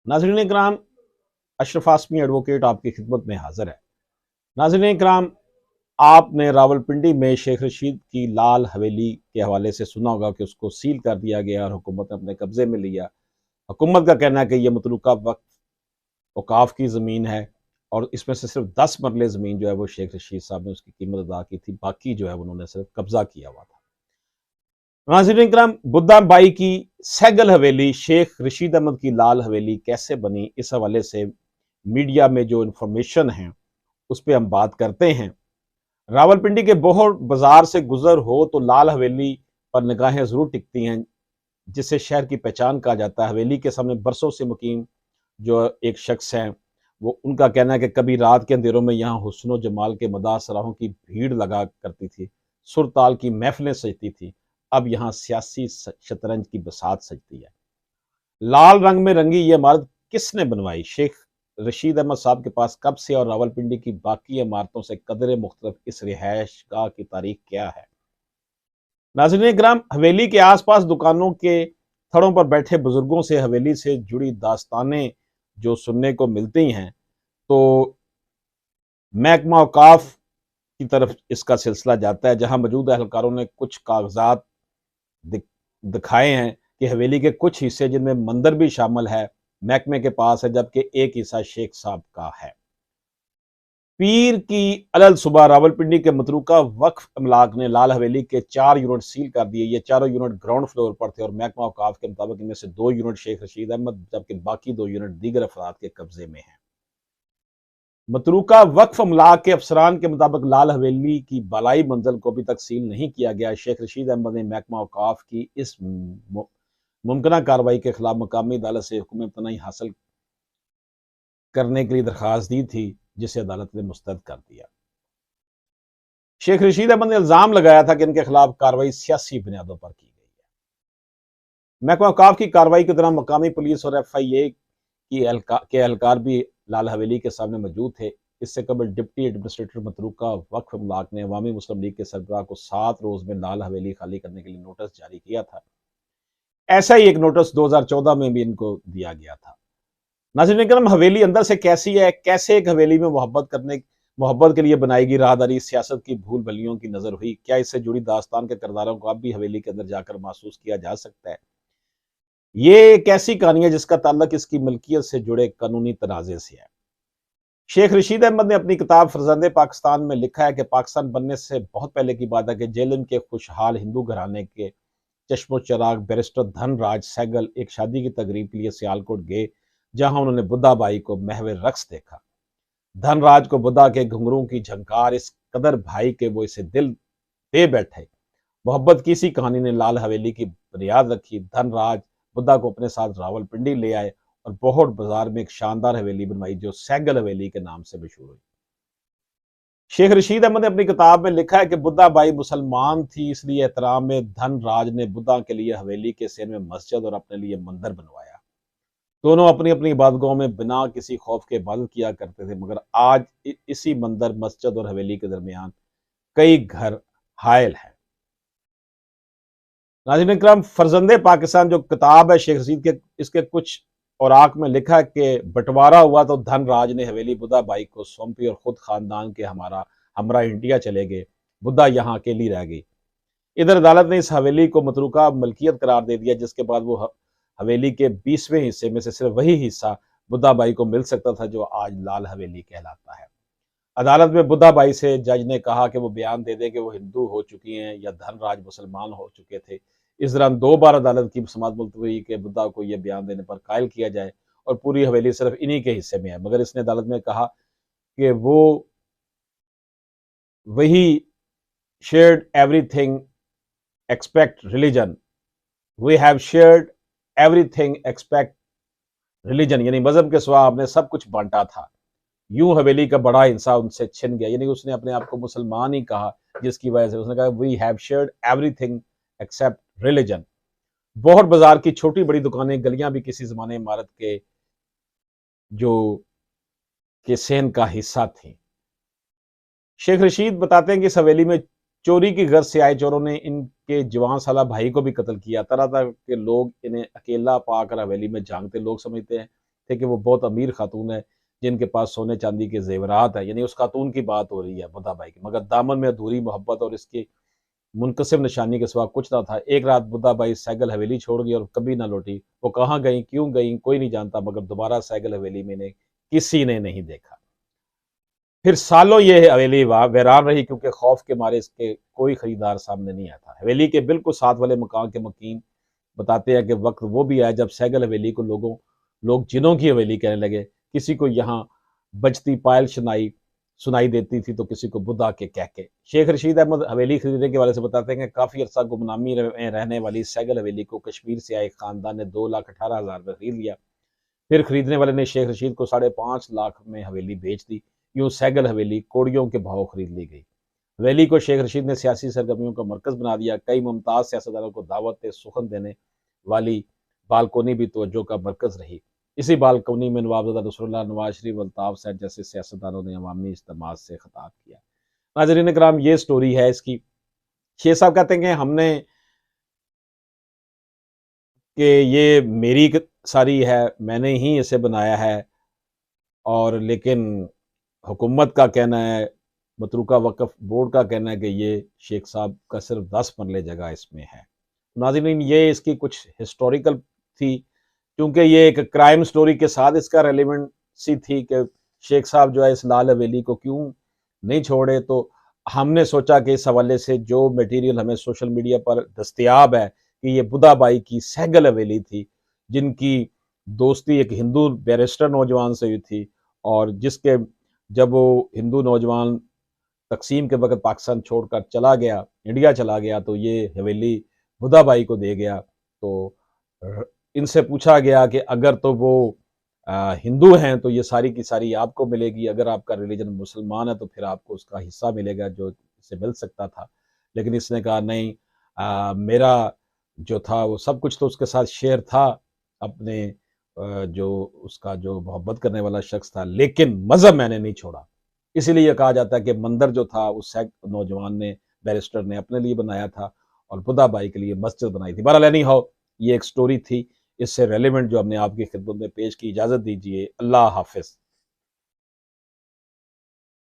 नाज़रीन इकराम, अशरफ आसमी एडवोकेट आपकी खिदमत में हाजिर है। नाज़रीन इकराम, आपने रावलपिंडी में शेख रशीद की लाल हवेली के हवाले से सुना होगा कि उसको सील कर दिया गया और हुकूमत ने अपने कब्जे में लिया। हुकूमत का कहना है कि यह मतलूका वक्त औकाफ की ज़मीन है और इसमें से सिर्फ 10 मरले ज़मीन जो है वो शेख रशीद साहब ने उसकी कीमत अदा की थी, बाकी जो है उन्होंने सिर्फ कब्जा किया हुआ था। नाज़रीन इकराम, बुद्धा बाई की सैगल हवेली शेख रशीद अहमद की लाल हवेली कैसे बनी, इस हवाले से मीडिया में जो इन्फॉर्मेशन है उस पर हम बात करते हैं। रावलपिंडी के बोहर बाजार से गुजर हो तो लाल हवेली पर निगाहें जरूर टिकती हैं, जिसे शहर की पहचान कहा जाता है। हवेली के सामने बरसों से मुकीम जो एक शख्स हैं, वो उनका कहना है कि कभी रात के अंधेरों में यहाँ हुस्न जमाल के मदा सराहों की भीड़ लगा करती थी, सुरताल की महफिलें सजती थी। अब यहाँ सियासी शतरंज की बसात सजती है। लाल रंग में रंगी ये इमारत किसने बनवाई? शेख रशीद अहमद साहब के पास कब से और रावलपिंडी की बाकी इमारतों से कदर मुख्तलिफ इस रिहायश गाह की तारीख क्या है? नाज़रीन ग्राम, हवेली के आसपास दुकानों के थड़ों पर बैठे बुजुर्गों से हवेली से जुड़ी दास्तानें जो सुनने को मिलती हैं, तो महकमा औकाफ की तरफ इसका सिलसिला जाता है, जहां मौजूद एहलकारों ने कुछ कागजात दिखाए हैं कि हवेली के कुछ हिस्से, जिनमें मंदिर भी शामिल है, महकमे के पास है, जबकि एक हिस्सा शेख साहब का है। पीर की अलल सुबह रावलपिंडी के मतरूका वक्फ अमलाक ने लाल हवेली के 4 यूनिट सील कर दिए। ये चारों यूनिट ग्राउंड फ्लोर पर थे और महकमा औकाफ के मुताबिक इनमें से 2 यूनिट शेख रशीद अहमद, जबकि बाकी 2 यूनिट दीगर अफराद के कब्जे में हैं। मतरूका वक्फ अमलाक के अफसरान के मुताबिक लाल हवेली की बालाई मंजिल को अभी तक सील नहीं किया गया। शेख रशीद अहमद ने महकमा औकाफ की इस मुमकिना कार्रवाई के खिलाफ मकामी अदालत से हुक्म इम्तनाई हासिल करने के लिए दरखास्त दी थी, जिसे अदालत ने मुस्तरद कर दिया। शेख रशीद अहमद ने इल्जाम लगाया था कि इनके खिलाफ कार्रवाई सियासी बुनियादों पर की गई है। महकमा औकाफ की कार्रवाई के दौरान मकामी पुलिस और FIA के एहलकार भी लाल हवेली के सामने मौजूद थे। इससे कबल डिप्टी एडमिनिस्ट्रेटर मतरूका वक्फ अमलाक ने अवामी मुस्लिम लीग के सरबराह को 7 रोज में लाल हवेली खाली करने के लिए नोटिस जारी किया था। ऐसा ही एक नोटिस 2014 में भी इनको दिया गया था। नाज़रीन करम, हवेली अंदर से कैसी है? कैसे एक हवेली में मोहब्बत के लिए बनाई गई राहदारी सियासत की भूल भलियों की नजर हुई? क्या इससे जुड़ी दास्तान के किरदारों को अब भी हवेली के अंदर जाकर महसूस किया जा सकता है? ये एक ऐसी कहानी है जिसका ताल्लुक इसकी मिल्कियत से जुड़े कानूनी तनाजे से है। शेख रशीद अहमद ने अपनी किताब फरजंदे पाकिस्तान में लिखा है कि पाकिस्तान बनने से बहुत पहले की बात है कि जेलम के खुशहाल हिंदू घराने के चश्मो चराग बैरिस्टर धनराज सहगल एक शादी की तकरीब के लिए सियालकोट गए, जहां उन्होंने बुद्धा बाई को महवे रक्स देखा। धनराज को बुद्धा के घुंघरू की झंकार इस कदर भाई के वो इसे दिल दे बैठे। मोहब्बत की इसी कहानी ने लाल हवेली की बुनियाद रखी। धनराज बुद्धा को अपने साथ रावलपिंडी ले आए और बोहड़ बाजार में एक शानदार हवेली बनवाई जो सहगल हवेली के नाम से मशहूर हुई। शेख रशीद अहमद ने अपनी किताब में लिखा है कि बुद्धा बाई मुसलमान थी, इसलिए एहतराम में धनराज ने बुद्धा के लिए हवेली के सेन में मस्जिद और अपने लिए मंदिर बनवाया। दोनों अपनी अपनी इबादतगाहों में बिना किसी खौफ के इबादत किया करते थे, मगर आज इसी मंदिर, मस्जिद और हवेली के दरमियान कई घर हायल है। नाज़रीन इकराम, फरजंदे पाकिस्तान जो किताब है शेख रशीद के, इसके कुछ और आक में लिखा है कि बंटवारा हुआ तो धनराज ने हवेली बुद्धा बाई को सौंपी और खुद खानदान के हमरा इंडिया चले गए। बुद्धा यहाँ अकेली रह गई। इधर अदालत ने इस हवेली को मतरूका मलकियत करार दे दिया, जिसके बाद वो हवेली के 20वें हिस्से में से सिर्फ वही हिस्सा बुद्धा बाई को मिल सकता था जो आज लाल हवेली कहलाता है। अदालत में बुद्धा बाई से जज ने कहा कि वो बयान दे दें कि वो हिंदू हो चुकी हैं या धनराज मुसलमान हो चुके थे। इस दौरान 2 बार अदालत की समाअत मुलतवी हुई कि बुद्धा को यह बयान देने पर कायल किया जाए और पूरी हवेली सिर्फ इन्हीं के हिस्से में है, मगर इसने अदालत में कहा कि वो वही shared everything expect religion, we have shared everything expect religion, यानी मजहब के सिवा आपने सब कुछ बांटा था। यूं हवेली का बड़ा हिस्सा उनसे छिन गया, यानी उसने अपने आप को मुसलमान ही कहा, जिसकी वजह से उसने कहा we have shared everything except religion. Bohar Bazaar की छोटी बड़ी दुकानें, गलियां भी किसी जमाने इमारत के जो के सेन का हिस्सा थी। शेख रशीद बताते हैं कि इस हवेली में चोरी की गर्ज से आए चोरों ने इनके जवान साला भाई को भी कत्ल किया। तरह तरह के लोग इन्हें अकेला पाकर हवेली में झांकते लोग समझते हैं थे कि वो बहुत अमीर खातून है जिनके पास सोने चांदी के जेवरात है, यानी उस खातून की बात हो रही है बुद्धा बाई की, मगर दामन में अधूरी मोहब्बत और इसकी मुनकसिब निशानी के सिवा कुछ ना था। एक रात बुद्धा बाई सैगल हवेली छोड़ गई और कभी ना लौटी। वो कहाँ गई, क्यों गई, कोई नहीं जानता, मगर दोबारा सैगल हवेली में ने किसी ने नहीं देखा। फिर सालों ये हवेली वीरान रही, क्योंकि खौफ के मारे इसके कोई खरीदार सामने नहीं आता। हवेली के बिल्कुल साथ वाले मकान के मकीन बताते हैं कि वक्त वो भी आया जब सैगल हवेली को लोग जिनों की हवेली कहने लगे। किसी को यहाँ बजती पायल सुनाई सुनाई देती थी तो किसी को बुद्धा के कह के। शेख रशीद अहमद हवेली खरीदने के वाले से बताते हैं कि काफी अरसा गुमनामी में रहने वाली सैगल हवेली को कश्मीर से आए खानदान ने 2,18,000 में खरीद लिया। फिर खरीदने वाले ने शेख रशीद को 5.5 लाख में हवेली बेच दी। यूं सैगल हवेली कोड़ियों के भाव खरीद ली गई। हवेली को शेख रशीद ने सियासी सरगर्मियों का मरकज बना दिया। कई मुमताज सियासतदानों को दावत सुखन देने वाली बालकोनी भी तवज्जो का मरकज रही। इसी बालकोनी में नवाबजादा नसरुल्लाह, नवाज शरीफ, अल्ताफ सैद जैसे सियासतदानों ने अवामी इज्तिमा से खिताब किया। नाज़रीन कराम, ये स्टोरी है इसकी। शेख साहब कहते हैं कि हमने कि ये मेरी सारी है, मैंने ही इसे बनाया है, और लेकिन हुकूमत का कहना है, मतरूका वक्फ बोर्ड का कहना है कि ये शेख साहब का सिर्फ 10 मरले जगह इसमें है। नाज़रीन, ये इसकी कुछ हिस्टोरिकल थी, क्योंकि ये एक क्राइम स्टोरी के साथ इसका रेलिवेंसी थी कि शेख साहब जो है इस लाल हवेली को क्यों नहीं छोड़े। तो हमने सोचा कि इस हवाले से जो मटेरियल हमें सोशल मीडिया पर दस्तयाब है कि ये बुद्धा बाई की सैगल हवेली थी, जिनकी दोस्ती एक हिंदू बैरिस्टर नौजवान से हुई थी, और जिसके जब वो हिंदू नौजवान तकसीम के वक्त पाकिस्तान छोड़कर चला गया, इंडिया चला गया, तो ये हवेली बुद्धा बाई को दे गया। तो इनसे पूछा गया कि अगर तो वो हिंदू हैं तो ये सारी की सारी आपको मिलेगी, अगर आपका रिलीजन मुसलमान है तो फिर आपको उसका हिस्सा मिलेगा जो इसे मिल सकता था। लेकिन इसने कहा नहीं, मेरा जो था वो सब कुछ तो उसके साथ शेयर था, अपने जो उसका जो मोहब्बत करने वाला शख्स था, लेकिन मजहब मैंने नहीं छोड़ा। इसीलिए यह कहा जाता है कि मंदिर जो था उस नौजवान ने, बैरिस्टर ने अपने लिए बनाया था और बुद्धा बाई के लिए मस्जिद बनाई थी। बहरहाल एनी हाउ, ये एक स्टोरी थी, इससे रेलिवेंट जो हमने आपकी खिदमत में पेश की। इजाज़त दीजिए, अल्लाह हाफिज़।